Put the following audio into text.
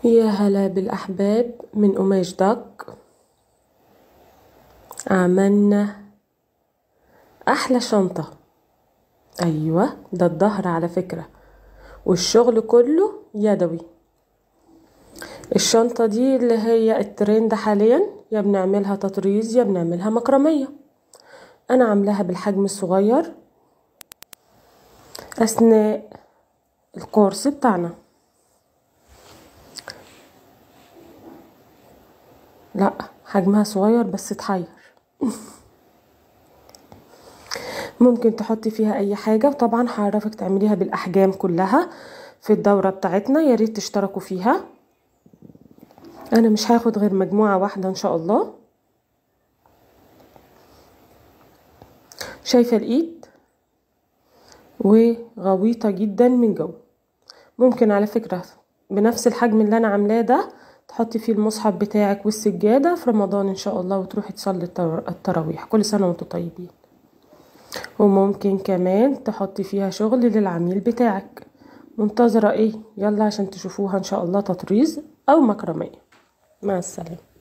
يا هلا بالأحباب من قماش دق. عملنا أحلى شنطة. أيوة، ده الظهر على فكرة، والشغل كله يدوي. الشنطة دي اللي هي الترند حاليا، يا بنعملها تطريز يا بنعملها مكرمية. أنا عاملاها بالحجم الصغير أثناء الكورس بتاعنا. لا، حجمها صغير بس تحير. ممكن تحطي فيها اي حاجة، وطبعا هعرفك تعمليها بالاحجام كلها في الدورة بتاعتنا. يا ريت تشتركوا فيها. انا مش هاخد غير مجموعة واحدة ان شاء الله. شايفة الايد وغويطة جدا من جوه. ممكن على فكرة بنفس الحجم اللي انا عاملاه ده تحطي فيه المصحف بتاعك والسجادة في رمضان ان شاء الله، وتروحي تصلي التراويح. كل سنة وانتم طيبين. وممكن كمان تحطي فيها شغل للعميل بتاعك. منتظرة ايه؟ يلا عشان تشوفوها ان شاء الله تطريز او مكرمية. مع السلامة.